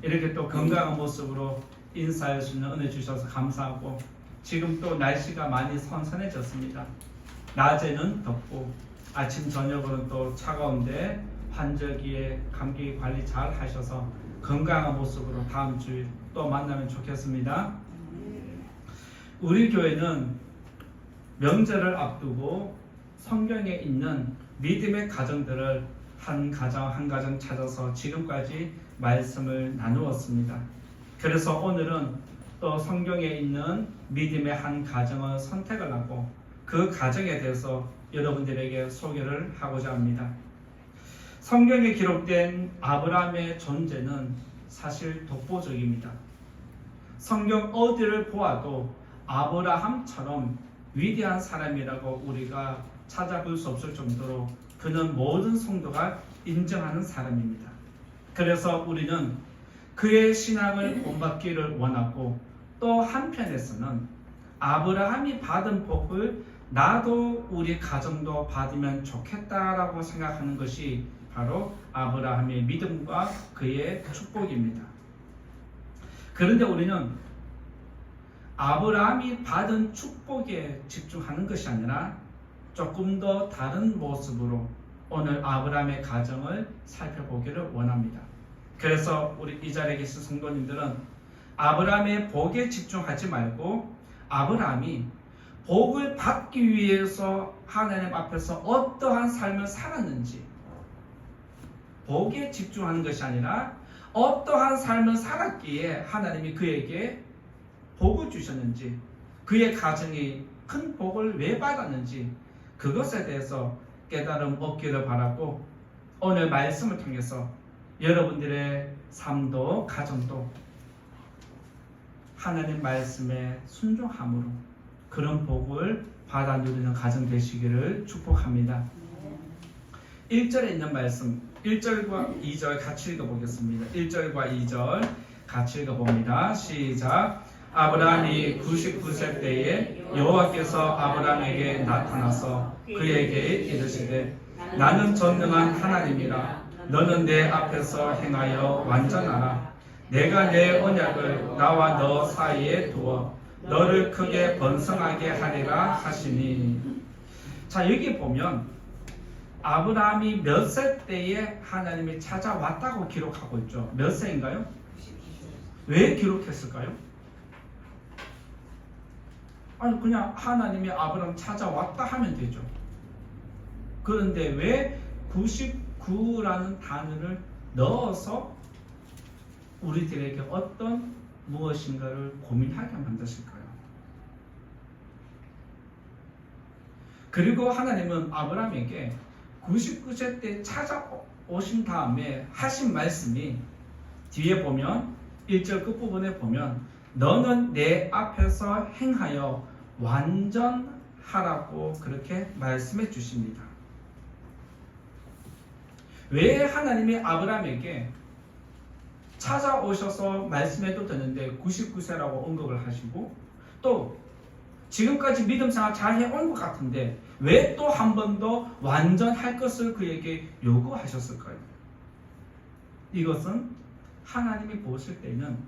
이렇게 또 건강한 모습으로 인사할 수 있는 은혜 주셔서 감사하고, 지금 또 날씨가 많이 선선해졌습니다. 낮에는 덥고 아침 저녁으로는 또 차가운데 환절기에 감기 관리 잘 하셔서 건강한 모습으로 다음 주에 또 만나면 좋겠습니다. 우리 교회는 명절을 앞두고 성경에 있는 믿음의 가정들을 한 가정 한 가정 찾아서 지금까지 말씀을 나누었습니다. 그래서 오늘은 또 성경에 있는 믿음의 한 가정을 선택을 하고 그 가정에 대해서 여러분들에게 소개를 하고자 합니다. 성경에 기록된 아브라함의 존재는 사실 독보적입니다. 성경 어디를 보아도 아브라함처럼 위대한 사람이라고 우리가 찾아볼 수 없을 정도로 그는 모든 성도가 인정하는 사람입니다. 그래서 우리는 그의 신앙을 본받기를 원하고, 또 한편에서는 아브라함이 받은 복을 나도 우리 가정도 받으면 좋겠다라고 생각하는 것이 바로 아브라함의 믿음과 그의 축복입니다. 그런데 우리는 아브라함이 받은 축복에 집중하는 것이 아니라 조금 더 다른 모습으로 오늘 아브라함의 가정을 살펴보기를 원합니다. 그래서 우리 이 자리에 계신 성도님들은 아브라함의 복에 집중하지 말고 아브라함이 복을 받기 위해서 하나님 앞에서 어떠한 삶을 살았는지, 복에 집중하는 것이 아니라 어떠한 삶을 살았기에 하나님이 그에게 복을 주셨는지, 그의 가정이 큰 복을 왜 받았는지, 그것에 대해서 깨달음 얻기를 바라고, 오늘 말씀을 통해서 여러분들의 삶도 가정도 하나님 말씀에 순종함으로 그런 복을 받아 누리는 가정 되시기를 축복합니다. 1절에 있는 말씀, 1절과 2절 같이 읽어보겠습니다. 1절과 2절 같이 읽어봅니다. 시작. 아브라함이 99세 때에 여호와께서 아브라함에게 나타나서 그에게 이르시되 나는 전능한 하나님이라. 너는 내 앞에서 행하여 완전하라. 내가 내 언약을 나와 너 사이에 두어 너를 크게 번성하게 하리라 하시니. 자, 여기 보면 아브라함이 몇 세 때에 하나님이 찾아왔다고 기록하고 있죠. 몇 세인가요? 왜 기록했을까요? 아니, 그냥 하나님이 아브라함 찾아왔다 하면 되죠. 그런데 왜 99라는 단어를 넣어서 우리들에게 어떤 무엇인가를 고민하게 만드실까요? 그리고 하나님은 아브라함에게 99세 때 찾아오신 다음에 하신 말씀이 뒤에 보면 1절 끝부분에 보면 너는 내 앞에서 행하여 완전하라고 그렇게 말씀해 주십니다. 왜 하나님이 아브라함에게 찾아오셔서 말씀해도 되는데 99세라고 언급을 하시고, 또 지금까지 믿음 생활 잘 해온 것 같은데 왜 또 한 번 더 완전할 것을 그에게 요구하셨을까요? 이것은 하나님이 보실 때는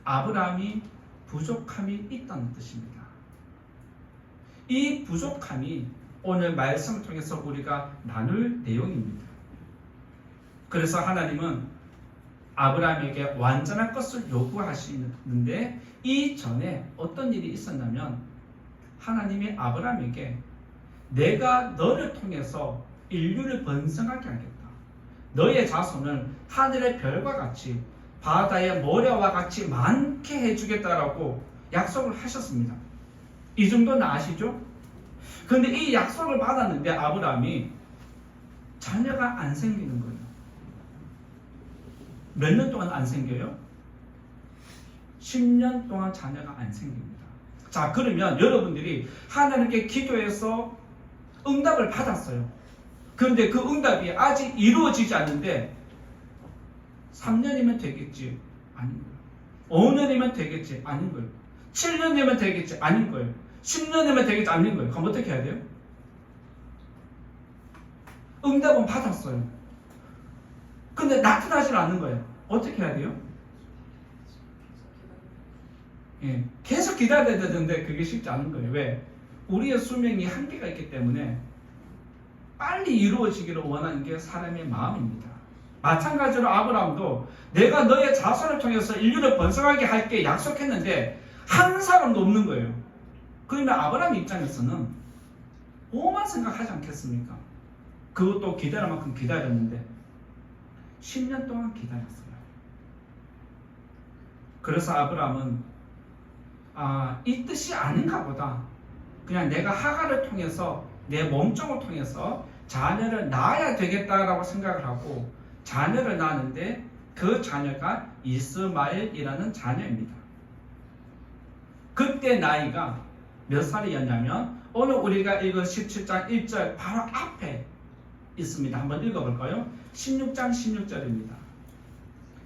아브라함이 부족함이 있다는 뜻입니다. 이 부족함이 오늘 말씀을 통해서 우리가 나눌 내용입니다. 그래서 하나님은 아브라함에게 완전할 것을 요구하시는데, 이전에 어떤 일이 있었냐면 하나님이 아브라함에게 내가 너를 통해서 인류를 번성하게 하겠다. 너의 자손을 하늘의 별과 같이 바다의 모래와 같이 많게 해주겠다라고 약속을 하셨습니다. 이 정도는 아시죠? 그런데 이 약속을 받았는데 아브라함이 자녀가 안 생기는 거예요. 몇 년 동안 안 생겨요? 10년 동안 자녀가 안 생깁니다. 자, 그러면 여러분들이 하나님께 기도해서 응답을 받았어요. 그런데 그 응답이 아직 이루어지지 않는데 3년이면 되겠지? 아닌 거예요. 5년이면 되겠지? 아닌 거예요. 7년이면 되겠지? 아닌 거예요. 10년이면 되겠지? 아닌 거예요. 그럼 어떻게 해야 돼요? 응답은 받았어요. 근데 나타나질 않는 거예요. 어떻게 해야 돼요? 예, 계속 기다려야 되는데 그게 쉽지 않은 거예요. 왜? 우리의 수명이 한계가 있기 때문에 빨리 이루어지기를 원하는 게 사람의 마음입니다. 마찬가지로 아브라함도 내가 너의 자손을 통해서 인류를 번성하게 할게 약속했는데 한 사람도 없는 거예요. 그러면 아브라함 입장에서는 뭐만 생각하지 않겠습니까? 그것도 기다릴 만큼 기다렸는데 10년 동안 기다렸어요. 그래서 아브라함은 이 뜻이 아닌가 보다. 그냥 내가 하갈을 통해서 내 몸종을 통해서 자녀를 낳아야 되겠다라고 생각을 하고 자녀를 낳았는데 그 자녀가 이스마엘이라는 자녀입니다. 그때 나이가 몇 살이었냐면 오늘 우리가 읽은 17장 1절 바로 앞에 있습니다. 한번 읽어볼까요? 16장 16절입니다.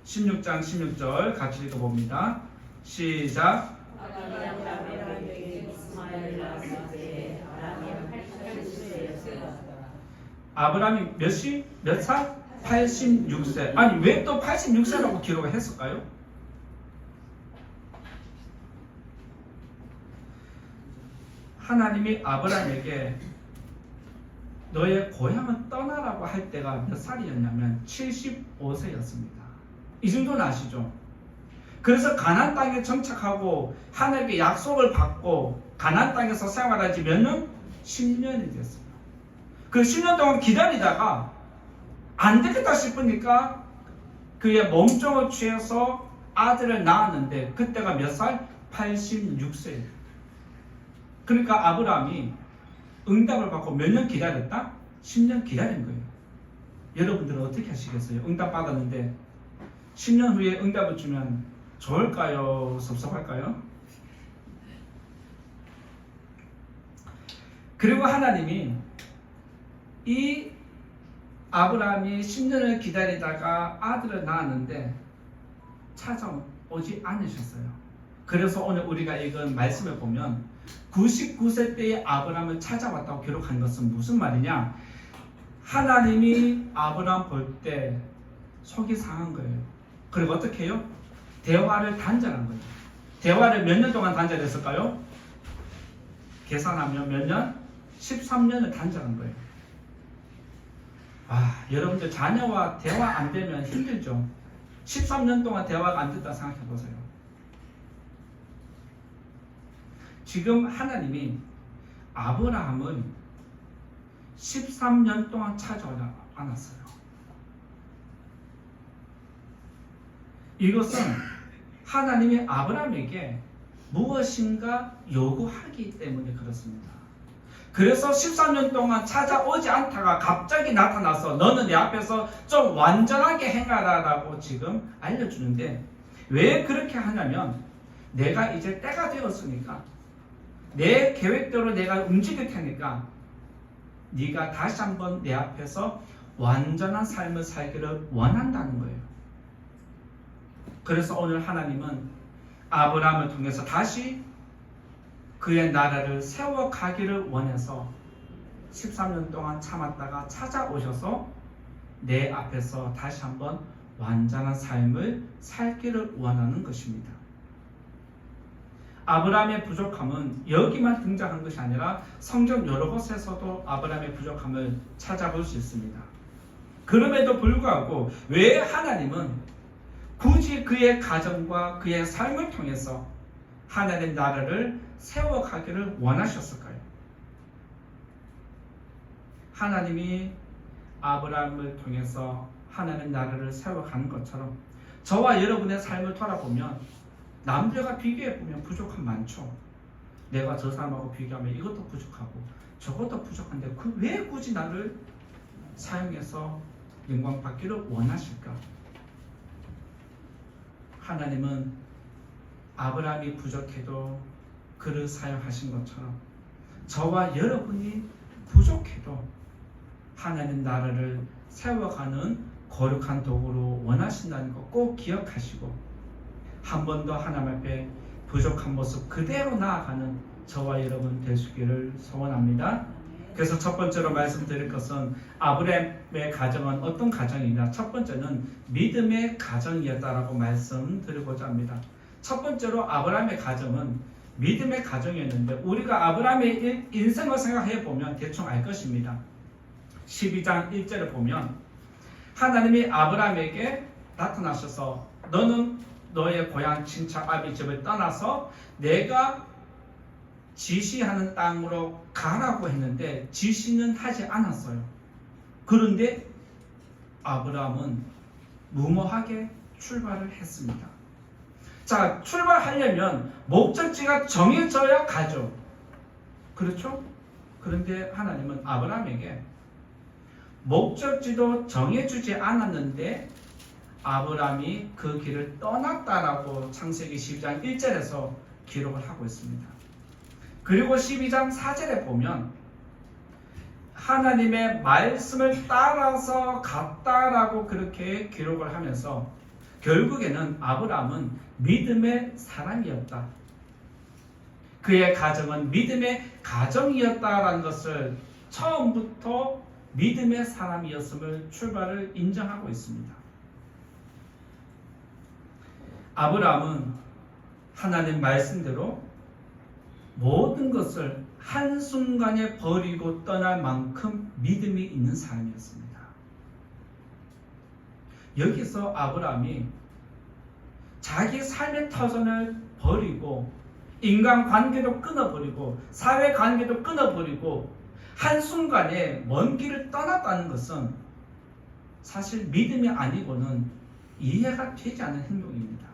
16장 16절 같이 읽어봅니다. 시작. 아브라함이 몇 살? 86세. 아니 왜 또 86세라고 기록을 했을까요? 하나님이 아브라함에게 너의 고향을 떠나라고 할 때가 몇 살이었냐면 75세였습니다. 이 정도는 아시죠? 그래서 가나안 땅에 정착하고 하나님께 약속을 받고 가나안 땅에서 생활하지 몇 년? 10년이 됐어요. 그 10년 동안 기다리다가 안 되겠다 싶으니까 그의 몸종을 취해서 아들을 낳았는데 그때가 몇 살? 86세예요. 그러니까 아브라함이 응답을 받고 몇 년 기다렸다? 10년 기다린 거예요. 여러분들은 어떻게 하시겠어요? 응답 받았는데 10년 후에 응답을 주면 좋을까요? 섭섭할까요? 그리고 하나님이 이 아브라함이 10년을 기다리다가 아들을 낳았는데 찾아오지 않으셨어요. 그래서 오늘 우리가 읽은 말씀을 보면 99세 때의 아브라함을 찾아왔다고 기록한 것은 무슨 말이냐? 하나님이 아브라함 볼 때 속이 상한 거예요. 그리고 어떻게 해요? 대화를 단절한 거예요. 대화를 몇 년 동안 단절했을까요? 계산하면 몇 년? 13년을 단절한 거예요. 여러분들 자녀와 대화 안 되면 힘들죠. 13년 동안 대화가 안 됐다 생각해 보세요. 지금 하나님이 아브라함을 13년 동안 찾아오지 않았어요. 이것은 하나님이 아브라함에게 무엇인가 요구하기 때문에 그렇습니다. 그래서 13년 동안 찾아오지 않다가 갑자기 나타나서 너는 내 앞에서 좀 완전하게 행하라라고 지금 알려주는데 왜 그렇게 하냐면 내가 이제 때가 되었으니까 내 계획대로 내가 움직일 테니까 네가 다시 한번 내 앞에서 완전한 삶을 살기를 원한다는 거예요. 그래서 오늘 하나님은 아브라함을 통해서 다시 그의 나라를 세워가기를 원해서 13년 동안 참았다가 찾아오셔서 내 앞에서 다시 한번 완전한 삶을 살기를 원하는 것입니다. 아브라함의 부족함은 여기만 등장한 것이 아니라 성경 여러 곳에서도 아브라함의 부족함을 찾아볼 수 있습니다. 그럼에도 불구하고 왜 하나님은 굳이 그의 가정과 그의 삶을 통해서 하나님의 나라를 세워가기를 원하셨을까요? 하나님이 아브라함을 통해서 하나님의 나라를 세워가는 것처럼 저와 여러분의 삶을 돌아보면 남들과 비교해보면 부족함 많죠. 내가 저 사람하고 비교하면 이것도 부족하고 저것도 부족한데 왜 굳이 나를 사용해서 영광 받기를 원하실까? 하나님은 아브라함이 부족해도 그를 사용하신 것처럼 저와 여러분이 부족해도 하나님 나라를 세워가는 거룩한 도구로 원하신다는 거 꼭 기억하시고 한 번 더 하나님 앞에 부족한 모습 그대로 나아가는 저와 여러분 되시기를 소원합니다. 그래서 첫 번째로 말씀드릴 것은 아브라함의 가정은 어떤 가정이냐? 첫 번째는 믿음의 가정이었다라고 말씀드리고자 합니다. 첫 번째로 아브라함의 가정은 믿음의 가정이었는데 우리가 아브라함의 인생을 생각해 보면 대충 알 것입니다. 12장 1절에 보면 하나님이 아브라함에게 나타나셔서 너는 너의 고향 친척 아비 집을 떠나서 내가 지시하는 땅으로 가라고 했는데 지시는 하지 않았어요. 그런데 아브라함은 무모하게 출발을 했습니다. 자, 출발하려면 목적지가 정해져야 가죠. 그렇죠? 그런데 하나님은 아브라함에게 목적지도 정해주지 않았는데 아브라함이 그 길을 떠났다라고 창세기 12장 1절에서 기록을 하고 있습니다. 그리고 12장 4절에 보면 하나님의 말씀을 따라서 갔다라고 그렇게 기록을 하면서 결국에는 아브라함은 믿음의 사람이었다. 그의 가정은 믿음의 가정이었다라는 것을 처음부터 믿음의 사람이었음을 출발을 인정하고 있습니다. 아브라함은 하나님 말씀대로 모든 것을 한순간에 버리고 떠날 만큼 믿음이 있는 사람이었습니다. 여기서 아브라함이 자기 삶의 터전을 버리고 인간관계도 끊어버리고 사회관계도 끊어버리고 한순간에 먼 길을 떠났다는 것은 사실 믿음이 아니고는 이해가 되지 않는 행동입니다.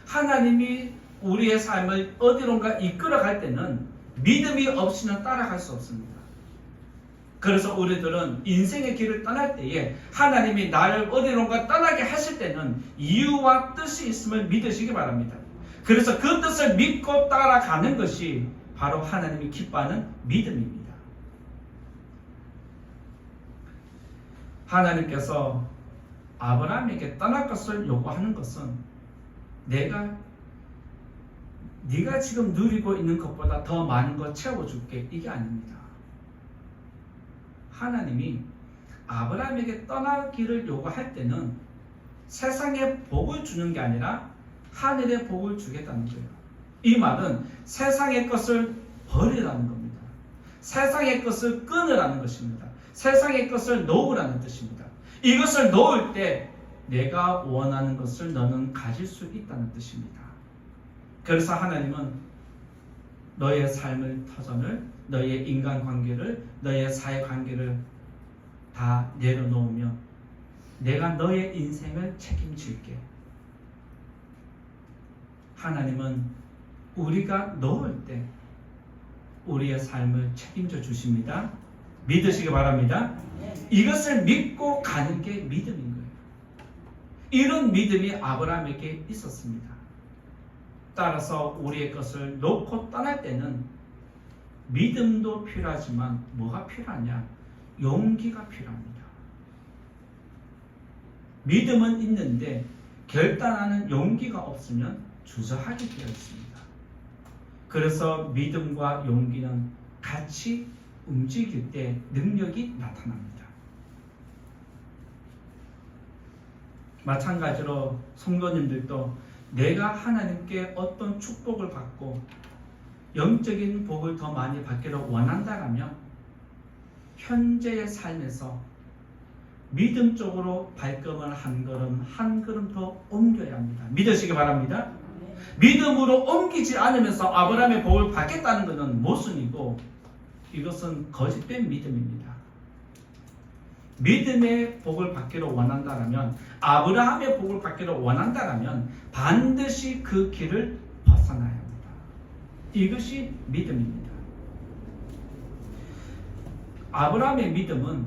하나님이 우리의 삶을 어디론가 이끌어갈 때는 믿음이 없이는 따라갈 수 없습니다. 그래서 우리들은 인생의 길을 떠날 때에 하나님이 나를 어디론가 떠나게 하실 때는 이유와 뜻이 있음을 믿으시기 바랍니다. 그래서 그 뜻을 믿고 따라가는 것이 바로 하나님이 기뻐하는 믿음입니다. 하나님께서 아브라함에게 떠날 것을 요구하는 것은 네가 지금 누리고 있는 것보다 더 많은 것 채워줄게, 이게 아닙니다. 하나님이 아브라함에게 떠나기를 요구할 때는 세상에 복을 주는 게 아니라 하늘의 복을 주겠다는 거예요. 이 말은 세상의 것을 버리라는 겁니다. 세상의 것을 끊으라는 것입니다. 세상의 것을 놓으라는 뜻입니다. 이것을 놓을 때 내가 원하는 것을 너는 가질 수 있다는 뜻입니다. 그래서 하나님은 너의 삶의 터전을, 너의 인간관계를, 너의 사회관계를 다 내려놓으면 내가 너의 인생을 책임질게. 하나님은 우리가 놓을 때 우리의 삶을 책임져 주십니다. 믿으시기 바랍니다. 이것을 믿고 가는 게 믿음인 거예요. 이런 믿음이 아브라함에게 있었습니다. 따라서 우리의 것을 놓고 떠날 때는 믿음도 필요하지만 뭐가 필요하냐? 용기가 필요합니다. 믿음은 있는데 결단하는 용기가 없으면 주저하게 되어 있습니다. 그래서 믿음과 용기는 같이 움직일 때 능력이 나타납니다. 마찬가지로 성도님들도 내가 하나님께 어떤 축복을 받고 영적인 복을 더 많이 받기를 원한다면 현재의 삶에서 믿음 쪽으로 발걸음을 한 걸음 더 옮겨야 합니다. 믿으시기 바랍니다. 믿음으로 옮기지 않으면서 아브라함의 복을 받겠다는 것은 모순이고 이것은 거짓된 믿음입니다. 믿음의 복을 받기를 원한다면, 아브라함의 복을 받기를 원한다면 반드시 그 길을 벗어나야 합니다. 이것이 믿음입니다. 아브라함의 믿음은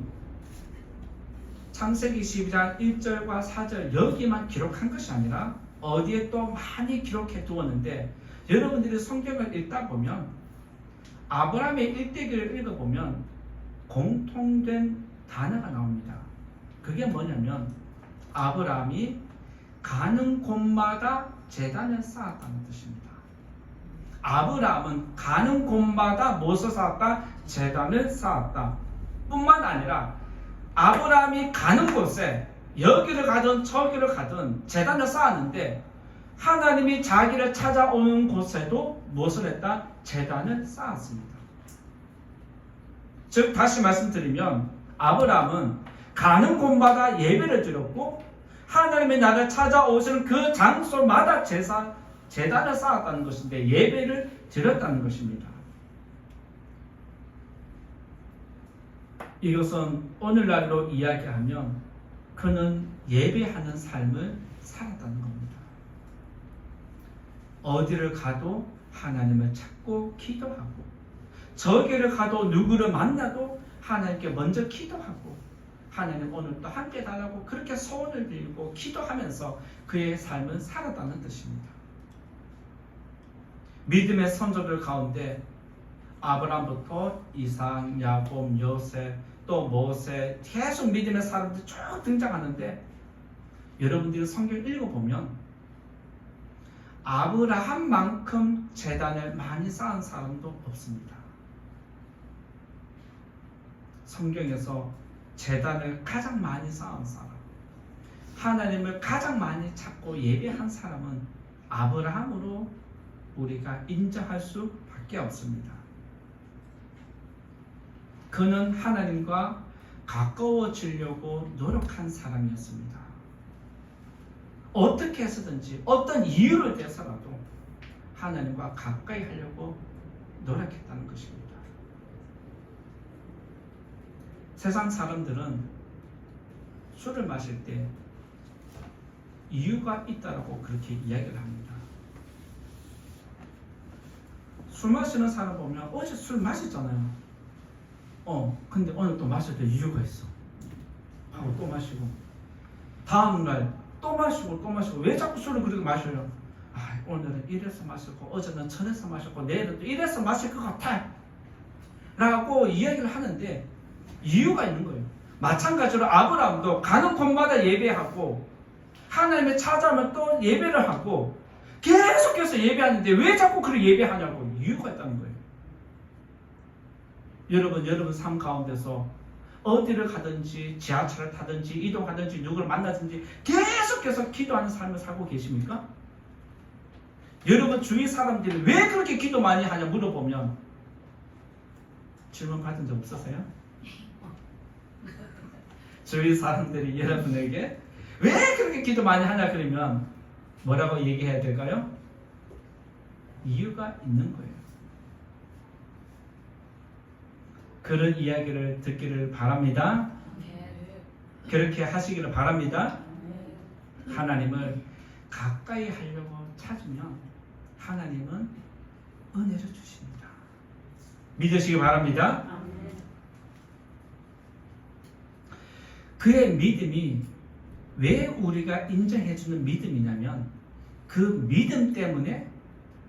창세기 12장 1절과 4절 여기만 기록한 것이 아니라 어디에 또 많이 기록해 두었는데, 여러분들이 성경을 읽다 보면 아브라함의 일대기를 읽어보면 공통된 단어가 나옵니다. 그게 뭐냐면 아브라함이 가는 곳마다 제단을 쌓았다는 뜻입니다. 아브라함은 가는 곳마다 무엇을 쌓았다? 제단을 쌓았다. 뿐만 아니라 아브라함이 가는 곳에 여기를 가든 저기를 가든 제단을 쌓았는데 하나님이 자기를 찾아오는 곳에도 무엇을 했다? 제단을 쌓았습니다. 즉 다시 말씀드리면 아브라함은 가는 곳마다 예배를 드렸고 하나님이 나를 찾아오시는 그 장소마다 제단을 쌓았다는 것인데 예배를 드렸다는 것입니다. 이것은 오늘날로 이야기하면 그는 예배하는 삶을 살았다는 겁니다. 어디를 가도 하나님을 찾고 기도하고 저기를 가도 누구를 만나도 하나님께 먼저 기도하고 하나님 오늘 또 함께 달라고 그렇게 소원을 빌고 기도하면서 그의 삶은 살았다는 뜻입니다. 믿음의 선조들 가운데 아브라함부터 이삭, 야곱, 요셉, 또 모세 계속 믿음의 사람들이 쭉 등장하는데 여러분들이 성경 읽어보면 아브라함만큼 제단을 많이 쌓은 사람도 없습니다. 성경에서 제단을 가장 많이 쌓은 사람, 하나님을 가장 많이 찾고 예배한 사람은 아브라함으로 우리가 인정할 수밖에 없습니다. 그는 하나님과 가까워지려고 노력한 사람이었습니다. 어떻게 해서든지 어떤 이유를 대서라도 하나님과 가까이 하려고 노력했다는 것입니다. 세상 사람들은 술을 마실 때 이유가 있다라고 그렇게 이야기를 합니다. 술 마시는 사람 보면 어제 술 마셨잖아요. 근데 오늘 또 마셔야 될 이유가 있어. 하고 또 마시고 다음날 또 마시고 또 마시고 왜 자꾸 술을 그렇게 마셔요? 오늘은 이래서 마셨고 어제는 저래서 마셨고 내일은 또 이래서 마실 것 같아 라고 이야기를 하는데 이유가 있는 거예요. 마찬가지로 아브라함도 가는 곳마다 예배하고 하나님을 찾아오면 또 예배를 하고 계속해서 예배하는데 왜 자꾸 그렇게 예배하냐고 이유가 있다는 거예요. 여러분 삶 가운데서 어디를 가든지 지하철을 타든지 이동하든지 누구를 만나든지 계속해서 기도하는 삶을 살고 계십니까? 여러분 주위 사람들이 왜 그렇게 기도 많이 하냐 물어보면 질문 받은 적 없으세요? 주위 사람들이 여러분에게 왜 그렇게 기도 많이 하냐 그러면 뭐라고 얘기해야 될까요? 이유가 있는 거예요. 그런 이야기를 듣기를 바랍니다. 그렇게 하시기를 바랍니다. 하나님을 가까이 하려고 찾으면 하나님은 은혜를 주십니다. 믿으시기 바랍니다. 그의 믿음이 왜 우리가 인정해주는 믿음이냐면 그 믿음 때문에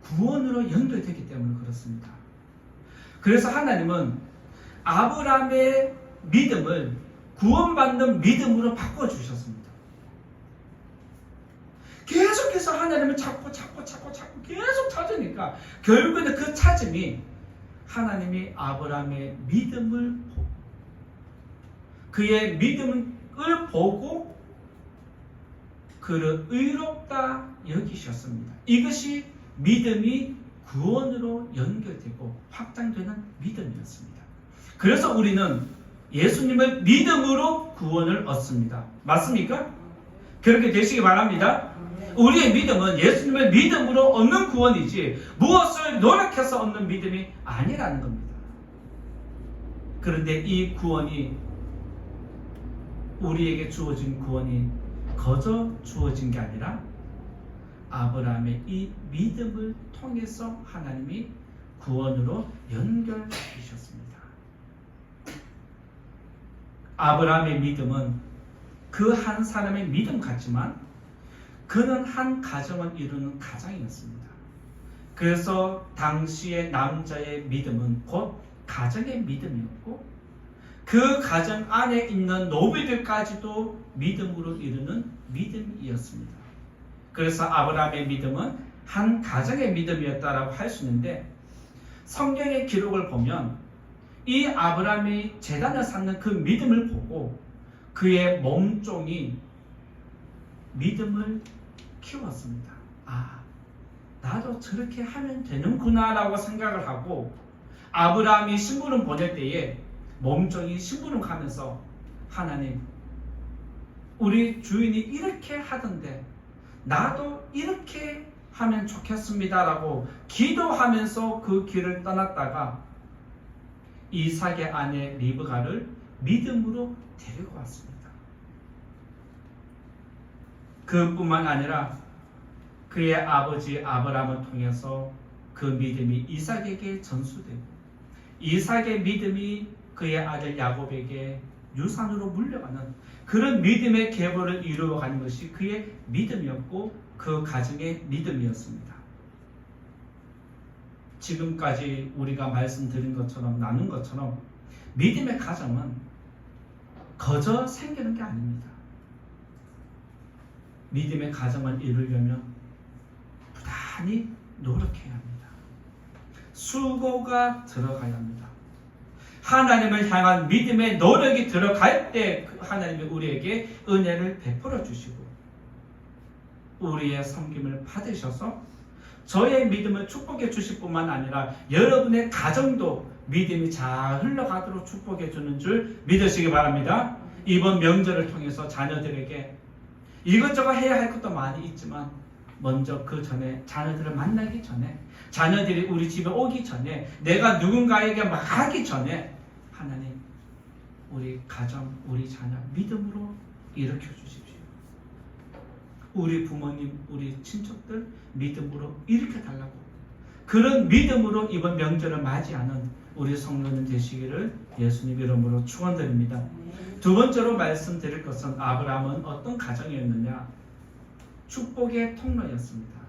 구원으로 연결되기 때문에 그렇습니다. 그래서 하나님은 아브라함의 믿음을 구원받는 믿음으로 바꿔주셨습니다. 계속해서 하나님을 찾고 계속 찾으니까 결국에는 그 찾음이 하나님이 아브라함의 믿음을 보고 그의 믿음을 보고 그를 의롭다 여기셨습니다. 이것이 믿음이 구원으로 연결되고 확장되는 믿음이었습니다. 그래서 우리는 예수님을 믿음으로 구원을 얻습니다. 맞습니까? 그렇게 되시기 바랍니다. 우리의 믿음은 예수님을 믿음으로 얻는 구원이지 무엇을 노력해서 얻는 믿음이 아니라는 겁니다. 그런데 이 구원이 우리에게 주어진 구원이 거저 주어진 게 아니라 아브라함의 이 믿음을 통해서 하나님이 구원으로 연결시키셨습니다. 아브라함의 믿음은 그 한 사람의 믿음 같지만 그는 한 가정을 이루는 가장이었습니다. 그래서 당시의 남자의 믿음은 곧 가정의 믿음이었고 그 가정 안에 있는 노비들까지도 믿음으로 이루는 믿음이었습니다. 그래서 아브라함의 믿음은 한 가정의 믿음이었다라고 할 수 있는데 성경의 기록을 보면 이 아브라함이 제단을 쌓는 그 믿음을 보고 그의 몸종이 믿음을 키웠습니다. 나도 저렇게 하면 되는구나 라고 생각을 하고, 아브라함이 심부름 보낼 때에 몸종이 심부름 가면서 하나님, 우리 주인이 이렇게 하던데 나도 이렇게 하면 좋겠습니다 라고 기도하면서 그 길을 떠났다가 이삭의 아내 리브가를 믿음으로 데리고 왔습니다. 그뿐만 아니라 그의 아버지 아브라함을 통해서 그 믿음이 이삭에게 전수되고, 이삭의 믿음이 그의 아들 야곱에게 유산으로 물려가는 그런 믿음의 계보를 이루어가는 것이 그의 믿음이었고, 그 가정의 믿음이었습니다. 지금까지 우리가 말씀드린 것처럼, 나눈 것처럼 믿음의 가정은 거저 생기는 게 아닙니다. 믿음의 가정을 이루려면 부단히 노력해야 합니다. 수고가 들어가야 합니다. 하나님을 향한 믿음의 노력이 들어갈 때 하나님이 우리에게 은혜를 베풀어 주시고, 우리의 섬김을 받으셔서 저의 믿음을 축복해 주실 뿐만 아니라 여러분의 가정도 믿음이 잘 흘러가도록 축복해 주는 줄 믿으시기 바랍니다. 이번 명절을 통해서 자녀들에게 이것저것 해야 할 것도 많이 있지만, 먼저 그 전에 자녀들을 만나기 전에, 자녀들이 우리 집에 오기 전에, 내가 누군가에게 말하기 전에 하나님, 우리 가정, 우리 자녀 믿음으로 일으켜 주십시오. 우리 부모님, 우리 친척들 믿음으로 일으켜 달라고, 그런 믿음으로 이번 명절을 맞이하는 우리 성도님 되시기를 예수님 이름으로 축원드립니다. 두 번째로 말씀드릴 것은, 아브라함은 어떤 가정이었느냐? 축복의 통로였습니다.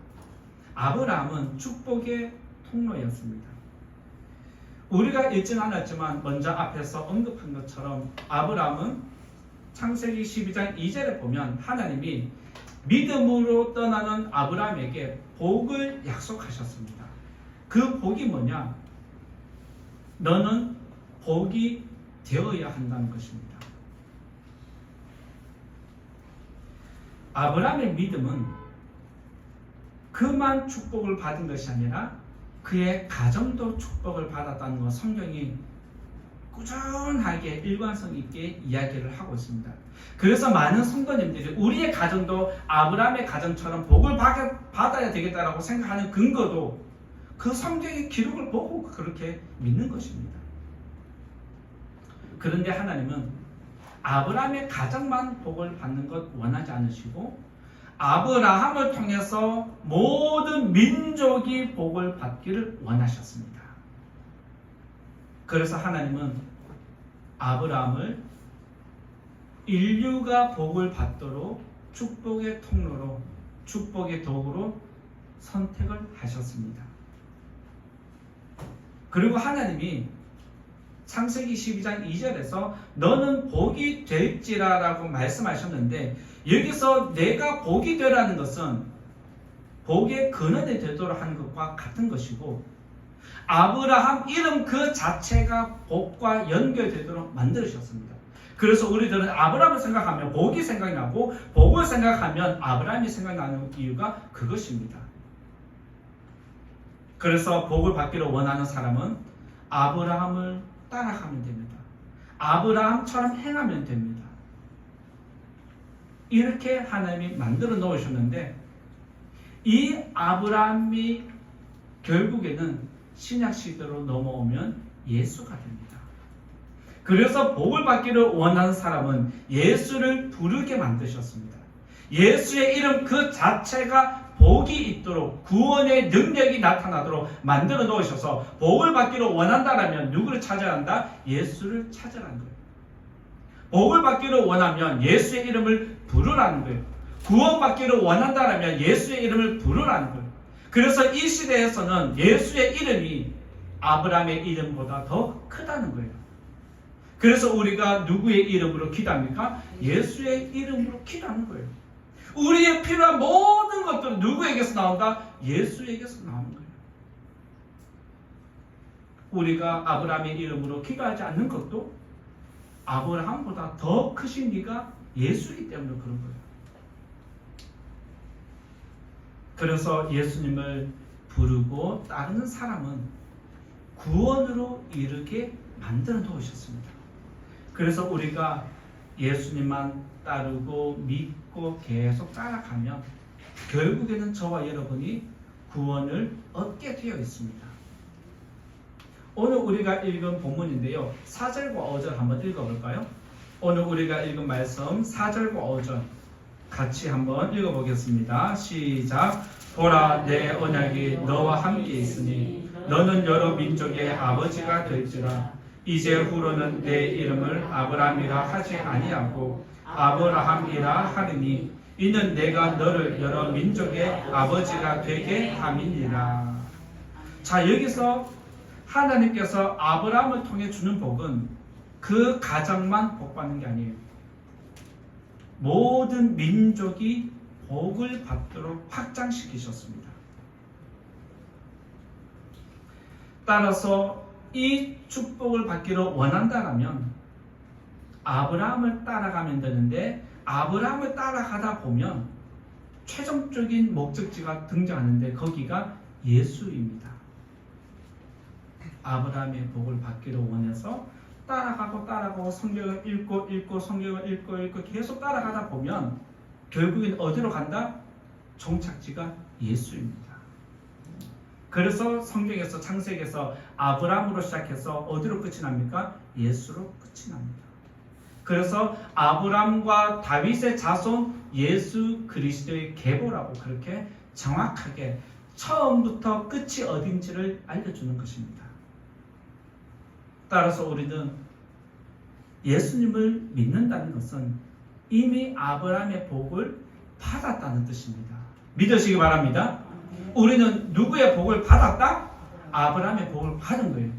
아브라함은 축복의 통로였습니다. 우리가 읽진 않았지만 먼저 앞에서 언급한 것처럼 아브라함은 창세기 12장 2절에 보면 하나님이 믿음으로 떠나는 아브라함에게 복을 약속하셨습니다. 그 복이 뭐냐? 너는 복이 되어야 한다는 것입니다. 아브라함의 믿음은 그만 축복을 받은 것이 아니라 그의 가정도 축복을 받았다는 것, 성경이 꾸준하게 일관성 있게 이야기를 하고 있습니다. 그래서 많은 성도님들이 우리의 가정도 아브라함의 가정처럼 복을 받아야 되겠다라고 생각하는 근거도 그 성경의 기록을 보고 그렇게 믿는 것입니다. 그런데 하나님은 아브라함의 가정만 복을 받는 것 원하지 않으시고, 아브라함을 통해서 모든 민족이 복을 받기를 원하셨습니다. 그래서 하나님은 아브라함을 인류가 복을 받도록 축복의 통로로, 축복의 도구로 선택을 하셨습니다. 그리고 하나님이 창세기 12장 2절에서 너는 복이 될지라 라고 말씀하셨는데, 여기서 내가 복이 되라는 것은 복의 근원이 되도록 하는 것과 같은 것이고, 아브라함 이름 그 자체가 복과 연결되도록 만들으셨습니다. 그래서 우리들은 아브라함을 생각하면 복이 생각나고, 복을 생각하면 아브라함이 생각나는 이유가 그것입니다. 그래서 복을 받기를 원하는 사람은 아브라함을 따라가면 됩니다. 아브라함처럼 행하면 됩니다. 이렇게 하나님이 만들어 놓으셨는데, 이 아브라함이 결국에는 신약 시대로 넘어오면 예수가 됩니다. 그래서 복을 받기를 원하는 사람은 예수를 부르게 만드셨습니다. 예수의 이름 그 자체가 복이 있도록, 구원의 능력이 나타나도록 만들어 놓으셔서 복을 받기를 원한다면 누구를 찾아야 한다? 예수를 찾아라는 거예요. 복을 받기를 원하면 예수의 이름을 부르라는 거예요. 구원받기를 원한다면 예수의 이름을 부르라는 거예요. 그래서 이 시대에서는 예수의 이름이 아브라함의 이름보다 더 크다는 거예요. 그래서 우리가 누구의 이름으로 기도합니까? 예수의 이름으로 기도하는 거예요. 우리의 필요한 모든 것들은 누구에게서 나온다? 예수에게서 나오는 거예요. 우리가 아브라함의 이름으로 기도하지 않는 것도 아브라함보다 더 크신 이가 예수이기 때문에 그런 거예요. 그래서 예수님을 부르고 따르는 사람은 구원으로 이르게 만들어 놓으셨습니다. 그래서 우리가 예수님만 따르고 믿고 계속 따라가면 결국에는 저와 여러분이 구원을 얻게 되어 있습니다. 오늘 우리가 읽은 본문인데요, 4절과 5절 한번 읽어볼까요? 오늘 우리가 읽은 말씀 4절과 5절 같이 한번 읽어보겠습니다. 시작. 보라, 내 언약이 너와 함께 있으니 너는 여러 민족의 아버지가 될지라. 이제 후로는 내 이름을 아브라함이라 하지 아니하고 아브라함이라 하리니 이는 내가 너를 여러 민족의 아버지가 되게 함이니라. 자, 여기서 하나님께서 아브라함을 통해 주는 복은 그 가정만 복받는 게 아니에요. 모든 민족이 복을 받도록 확장시키셨습니다. 따라서 이 축복을 받기를 원한다면 아브라함을 따라가면 되는데, 아브라함을 따라가다 보면 최종적인 목적지가 등장하는데 거기가 예수입니다. 아브라함의 복을 받기를 원해서 따라가고 성경을 읽고 성경을 읽고 계속 따라가다 보면 결국엔 어디로 간다? 종착지가 예수입니다. 그래서 성경에서 창세기에서 아브라함으로 시작해서 어디로 끝이 납니까? 예수로 끝이 납니다. 그래서 아브라함과 다윗의 자손 예수 그리스도의 계보라고 그렇게 정확하게 처음부터 끝이 어딘지를 알려주는 것입니다. 따라서 우리는 예수님을 믿는다는 것은 이미 아브라함의 복을 받았다는 뜻입니다. 믿으시기 바랍니다. 우리는 누구의 복을 받았다? 아브라함의 복을 받은 거예요.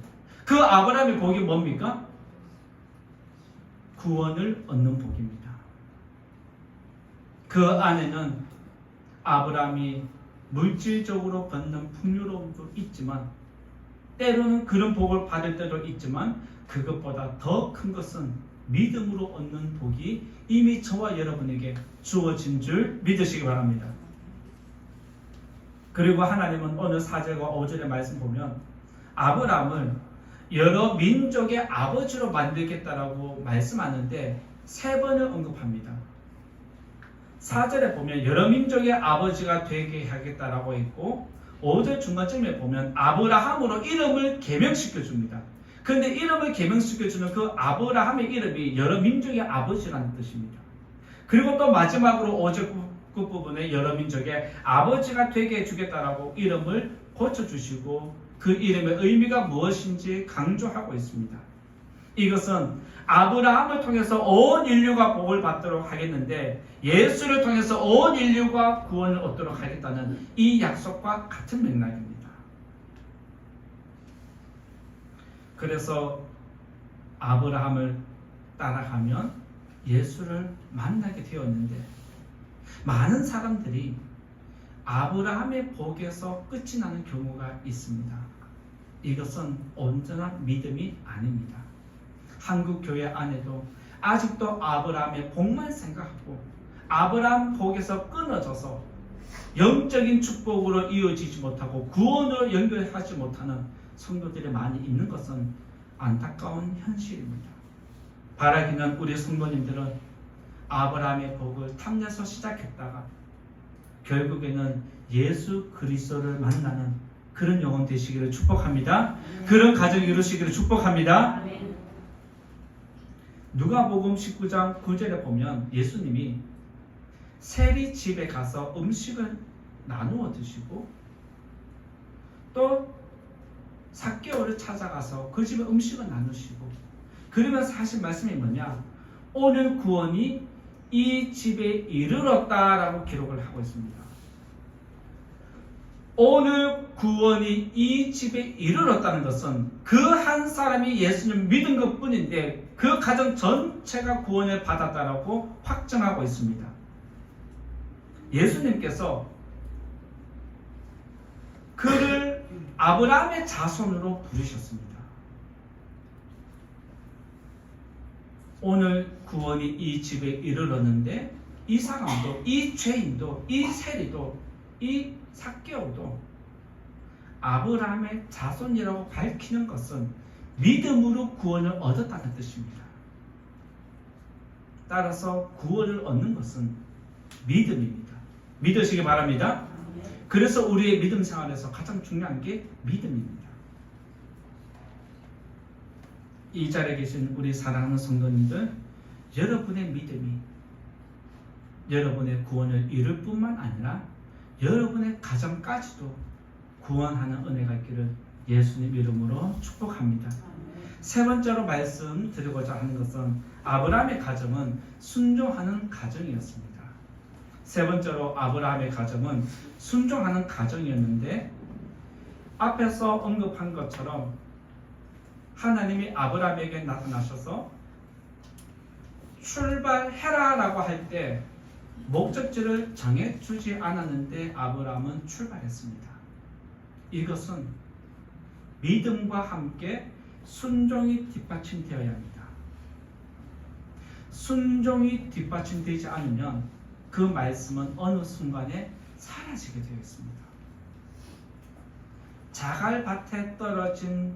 그 아브라함의 복이 뭡니까? 구원을 얻는 복입니다. 그 안에는 아브라함이 물질적으로 받는 풍요로움도 있지만, 때로는 그런 복을 받을 때도 있지만, 그것보다 더 큰 것은 믿음으로 얻는 복이 이미 저와 여러분에게 주어진 줄 믿으시기 바랍니다. 그리고 하나님은 오늘 4절과 5절의 말씀 보면 아브라함을 여러 민족의 아버지로 만들겠다라고 말씀하는데 3번을 언급합니다. 4절에 보면 여러 민족의 아버지가 되게 하겠다라고 했고, 5절 중간쯤에 보면 아브라함으로 이름을 계명시켜 줍니다. 그런데 이름을 계명시켜 주는 그 아브라함의 이름이 여러 민족의 아버지라는 뜻입니다. 그리고 또 마지막으로 5절 끝부분에 여러 민족의 아버지가 되게 해주겠다라고 이름을 고쳐주시고 그 이름의 의미가 무엇인지 강조하고 있습니다. 이것은 아브라함을 통해서 온 인류가 복을 받도록 하겠는데 예수를 통해서 온 인류가 구원을 얻도록 하겠다는 이 약속과 같은 맥락입니다. 그래서 아브라함을 따라가면 예수를 만나게 되었는데 많은 사람들이 아브라함의 복에서 끝이 나는 경우가 있습니다. 이것은 온전한 믿음이 아닙니다. 한국 교회 안에도 아직도 아브라함의 복만 생각하고 아브라함 복에서 끊어져서 영적인 축복으로 이어지지 못하고 구원으로 연결하지 못하는 성도들이 많이 있는 것은 안타까운 현실입니다. 바라기는 우리 성도님들은 아브라함의 복을 탐내서 시작했다가 결국에는 예수 그리스도를 만나는 그런 영혼 되시기를 축복합니다. 그런 가정 이루시기를 축복합니다. 누가복음 19장 9절에 보면 예수님이 세리 집에 가서 음식을 나누어 드시고 또 삭개오를 찾아가서 그 집에 음식을 나누시고, 그러면서 하신 말씀이 뭐냐? 오늘 구원이 이 집에 이르렀다라고 기록을 하고 있습니다. 오늘 구원이 이 집에 이르렀다는 것은 그 한 사람이 예수님 믿은 것 뿐인데 그 가정 전체가 구원을 받았다라고 확정하고 있습니다. 예수님께서 그를 아브라함의 자손으로 부르셨습니다. 오늘 구원이 이 집에 이르렀는데 이 사람도, 이 죄인도, 이 세리도, 이 삭개오도 아브라함의 자손이라고 밝히는 것은 믿음으로 구원을 얻었다는 뜻입니다. 따라서 구원을 얻는 것은 믿음입니다. 믿으시기 바랍니다. 그래서 우리의 믿음 생활에서 가장 중요한 게 믿음입니다. 이 자리에 계신 우리 사랑하는 성도님들, 여러분의 믿음이 여러분의 구원을 이룰 뿐만 아니라 여러분의 가정까지도 구원하는 은혜가 있기를 예수님 이름으로 축복합니다. 세 번째로 말씀드리고자 하는 것은 아브라함의 가정은 순종하는 가정이었습니다. 세 번째로 아브라함의 가정은 순종하는 가정이었는데, 앞에서 언급한 것처럼 하나님이 아브라함에게 나타나셔서 출발해라 라고 할 때 목적지를 정해주지 않았는데 아브라함은 출발했습니다. 이것은 믿음과 함께 순종이 뒷받침되어야 합니다. 순종이 뒷받침되지 않으면 그 말씀은 어느 순간에 사라지게 되어 있습니다. 자갈밭에 떨어진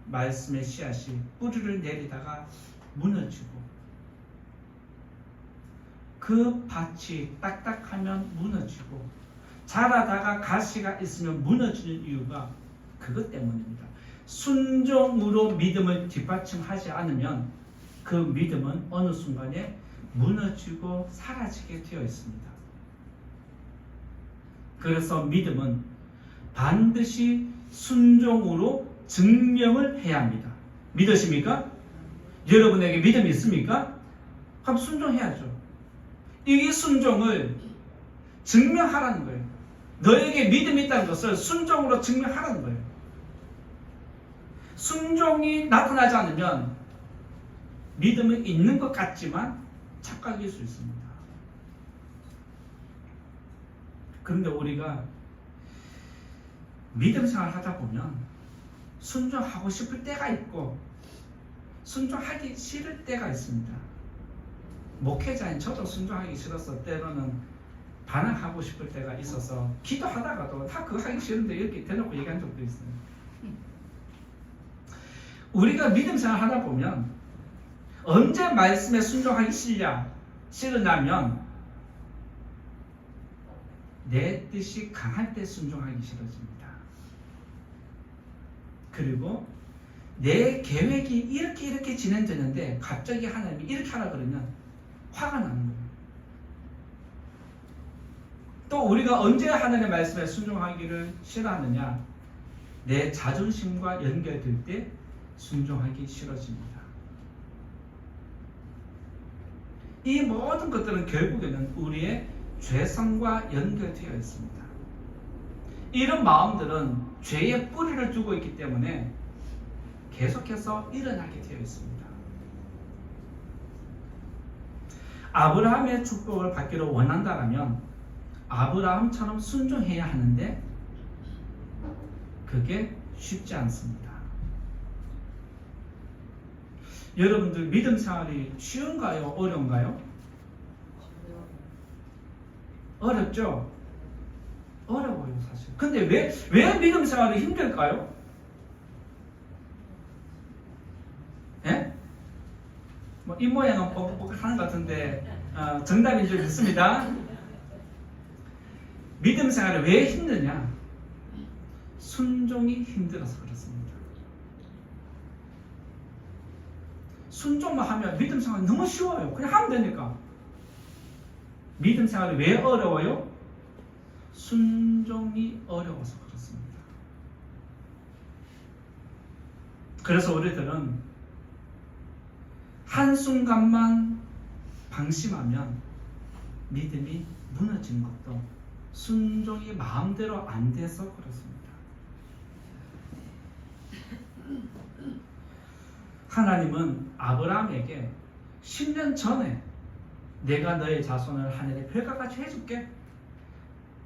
말씀의 씨앗이 뿌리를 내리다가 무너지고, 그 밭이 딱딱하면 무너지고, 자라다가 가시가 있으면 무너지는 이유가 그것 때문입니다. 순종으로 믿음을 뒷받침하지 않으면 그 믿음은 어느 순간에 무너지고 사라지게 되어 있습니다. 그래서 믿음은 반드시 순종으로 증명을 해야 합니다. 믿으십니까? 여러분에게 믿음이 있습니까? 그럼 순종해야죠. 이게 순종을 증명하라는 거예요. 너에게 믿음이 있다는 것을 순종으로 증명하라는 거예요. 순종이 나타나지 않으면 믿음은 있는 것 같지만 착각일 수 있습니다. 그런데 우리가 믿음 생활을 하다 보면 순종하고 싶을 때가 있고 순종하기 싫을 때가 있습니다. 목회자인 저도 순종하기 싫어서 때로는 반항하고 싶을 때가 있어서 기도하다가도 다 그거 하기 싫은데 이렇게 대놓고 얘기한 적도 있어요. 우리가 믿음 생활 하다 보면 언제 말씀에 순종하기 싫으냐면 내 뜻이 강할 때 순종하기 싫어집니다. 그리고 내 계획이 이렇게 진행되는데 갑자기 하나님이 이렇게 하라 그러면 화가 나는 거예요. 또 우리가 언제 하나님의 말씀에 순종하기를 싫어하느냐? 내 자존심과 연결될 때 순종하기 싫어집니다. 이 모든 것들은 결국에는 우리의 죄성과 연결되어 있습니다. 이런 마음들은 죄의 뿌리를 두고 있기 때문에 계속해서 일어나게 되어 있습니다. 아브라함의 축복을 받기를 원한다면 아브라함처럼 순종해야 하는데 그게 쉽지 않습니다. 여러분들 믿음 생활이 쉬운가요? 어려운가요? 어렵죠? 어려워요, 사실. 근데 왜 믿음 생활이 힘들까요? 예? 뭐 이 모양은 뻑뻑하는 것 같은데 정답인 줄 믿습니다. 믿음 생활이 왜 힘드냐? 순종이 힘들어서 그렇습니다. 순종만 하면 믿음 생활이 너무 쉬워요. 그냥 하면 되니까. 믿음 생활이 왜 어려워요? 순종이 어려워서 그렇습니다. 그래서 우리들은 한순간만 방심하면 믿음이 무너지는 것도 순종이 마음대로 안 돼서 그렇습니다. 하나님은 아브라함에게 10년 전에 내가 너의 자손을 하늘의 별과 같이 해줄게,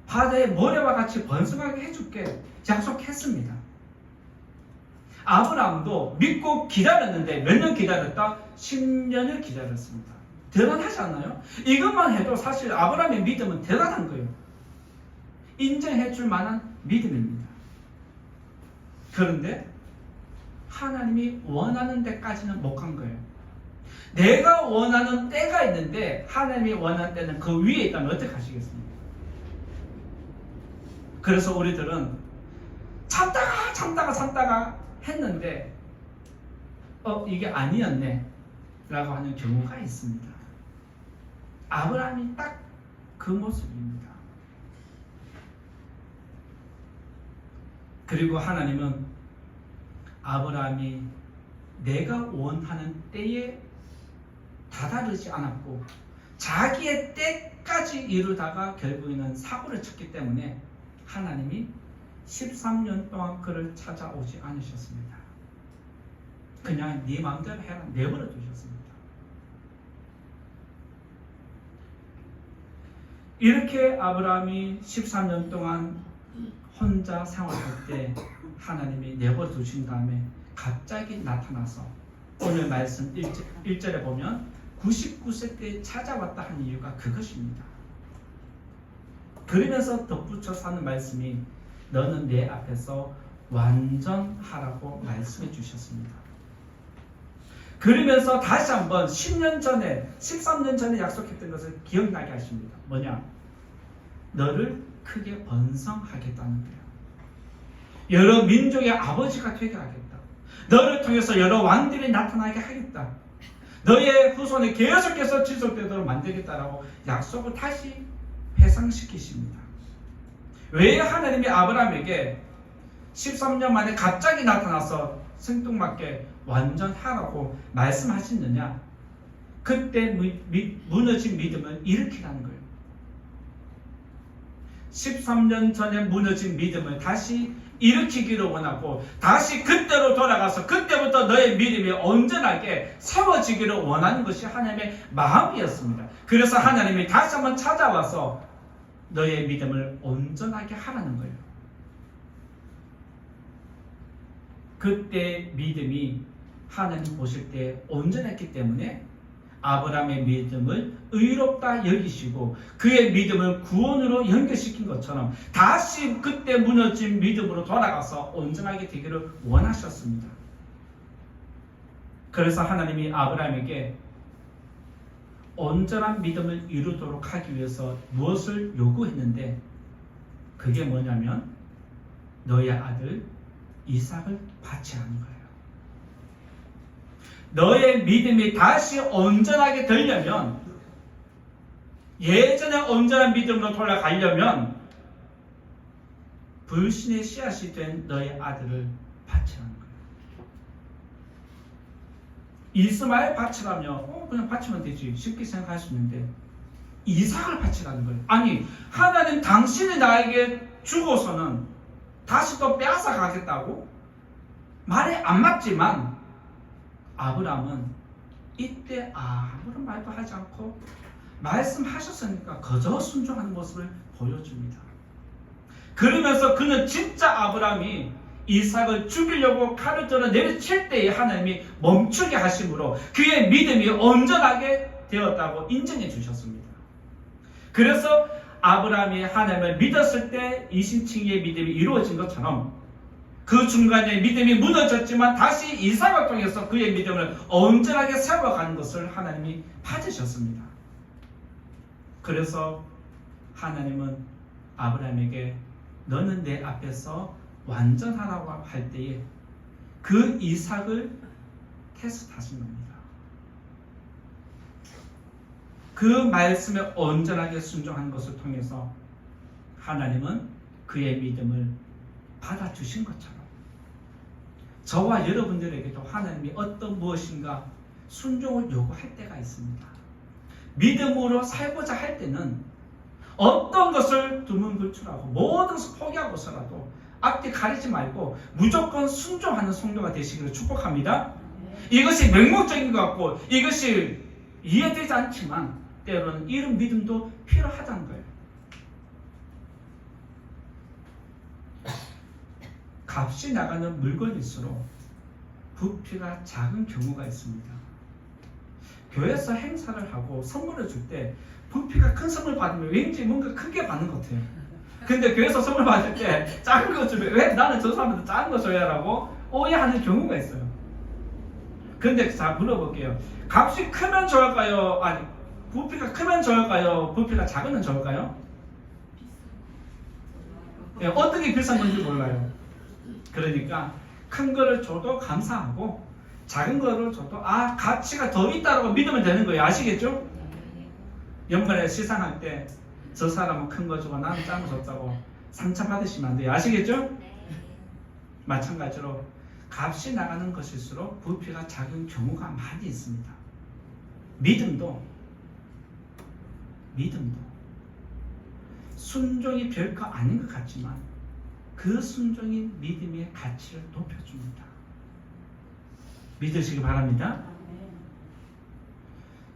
바다의 모래와 같이 번성하게 해줄게 약속했습니다. 아브라함도 믿고 기다렸는데 몇 년 기다렸다? 10년을 기다렸습니다. 대단하지 않나요? 이것만 해도 사실 아브라함의 믿음은 대단한 거예요. 인정해 줄 만한 믿음입니다. 그런데 하나님이 원하는 데까지는 못 간 거예요. 내가 원하는 때가 있는데 하나님이 원하는 때는 그 위에 있다면 어떻게 하시겠습니까? 그래서 우리들은 참다가 했는데 이게 아니었네 라고 하는 경우가 있습니다. 아브라함이 딱 그 모습입니다. 그리고 하나님은 아브라함이 내가 원하는 때에 다다르지 않았고 자기의 때까지 이루다가 결국에는 사고를 쳤기 때문에 하나님이 13년 동안 그를 찾아오지 않으셨습니다. 그냥 네 마음대로 해라 내버려 두셨습니다. 이렇게 아브라함이 13년 동안 혼자 생활할 때 하나님이 내버려 두신 다음에 갑자기 나타나서 오늘 말씀 1절에 보면 99세 때 찾아왔다 하는 이유가 그것입니다. 그러면서 덧붙여서 하는 말씀이 너는 내 앞에서 완전하라고 말씀해 주셨습니다. 그러면서 다시 한번 10년 전에 13년 전에 약속했던 것을 기억나게 하십니다. 뭐냐? 너를 크게 번성하겠다는 거예요. 여러 민족의 아버지가 되게 하겠다. 너를 통해서 여러 왕들이 나타나게 하겠다. 너의 후손이 계속해서 지속되도록 만들겠다라고 약속을 다시 회상시키십니다. 왜 하나님이 아브라함에게 13년 만에 갑자기 나타나서 생뚱맞게 완전하라고 말씀하시느냐? 그때 무너진 믿음을 일으키라는 거예요. 13년 전에 무너진 믿음을 다시 일으키기를 원하고 다시 그때로 돌아가서 그때부터 너의 믿음이 온전하게 세워지기를 원하는 것이 하나님의 마음이었습니다. 그래서 하나님이 다시 한번 찾아와서 너의 믿음을 온전하게 하라는 거예요. 그때 믿음이 하나님 보실 때 온전했기 때문에 아브라함의 믿음을 의롭다 여기시고 그의 믿음을 구원으로 연결시킨 것처럼 다시 그때 무너진 믿음으로 돌아가서 온전하게 되기를 원하셨습니다. 그래서 하나님이 아브라함에게 온전한 믿음을 이루도록 하기 위해서 무엇을 요구했는데 그게 뭐냐면 너의 아들 이삭을 바치라는 거예요. 너의 믿음이 다시 온전하게 되려면 예전에 온전한 믿음으로 돌아가려면 불신의 씨앗이 된 너의 아들을 바치라는 거예요. 이스마엘 바치라면 그냥 바치면 되지 쉽게 생각할 수 있는데 이삭을 바치라는 거예요. 아니 하나님 당신이 나에게 주고서는 다시 또 빼앗아 가겠다고? 말이 안 맞지만 아브라함은 이때 아무런 말도 하지 않고 말씀하셨으니까 그저 순종하는 모습을 보여줍니다. 그러면서 그는 진짜 아브라함이 이삭을 죽이려고 칼을 들어 내리칠 때에 하나님이 멈추게 하심으로 그의 믿음이 온전하게 되었다고 인정해 주셨습니다. 그래서 아브라함이 하나님을 믿었을 때 이신칭의의 믿음이 이루어진 것처럼 그 중간에 믿음이 무너졌지만 다시 이삭을 통해서 그의 믿음을 온전하게 세워가는 것을 하나님이 받으셨습니다. 그래서 하나님은 아브라함에게 너는 내 앞에서 완전하라고 할 때에 그 이삭을 테스트하신 겁니다. 그 말씀에 온전하게 순종한 것을 통해서 하나님은 그의 믿음을 받아주신 것처럼 저와 여러분들에게도 하나님이 어떤 무엇인가 순종을 요구할 때가 있습니다. 믿음으로 살고자 할 때는 어떤 것을 두문불출하고 모든 것을 포기하고서라도 앞뒤 가리지 말고 무조건 순종하는 성도가 되시기를 축복합니다. 이것이 맹목적인 것 같고 이것이 이해되지 않지만 때로는 이런 믿음도 필요하다는 거예요. 값이 나가는 물건일수록 부피가 작은 경우가 있습니다. 교회에서 행사를 하고 선물을 줄 때 부피가 큰 선물 받으면 왠지 뭔가 크게 받는 것 같아요. 근데 교회에서 선물 받을 때 작은 거 주면 왜 나는 저 사람한테 작은 거 줘야라고 오해하는 경우가 있어요. 근데 자 물어볼게요. 값이 크면 좋을까요? 아니 부피가 크면 좋을까요? 부피가 작으면 좋을까요? 예, 어떤 게 비싼 건지 몰라요. 그러니까 큰 거를 줘도 감사하고 작은 거를 줘도 아 가치가 더 있다고 믿으면 되는 거예요. 아시겠죠? 연말에 시상할 때 저 사람은 큰 거 주고 나는 작은 거 줬다고 상처받으시면 안 돼요. 아시겠죠? 마찬가지로 값이 나가는 것일수록 부피가 작은 경우가 많이 있습니다. 믿음도 순종이 별거 아닌 것 같지만 그 순종이 믿음의 가치를 높여줍니다. 믿으시기 바랍니다.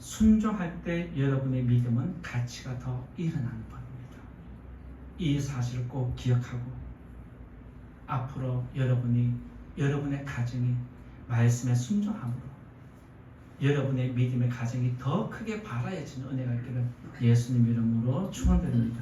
순종할 때 여러분의 믿음은 가치가 더 일어나는 겁니다. 이 사실을 꼭 기억하고 앞으로 여러분의 가정이 말씀에 순종함으로 여러분의 믿음의 가정이 더 크게 발아여지는 은혜가 있기를 예수님 이름으로 축원드립니다.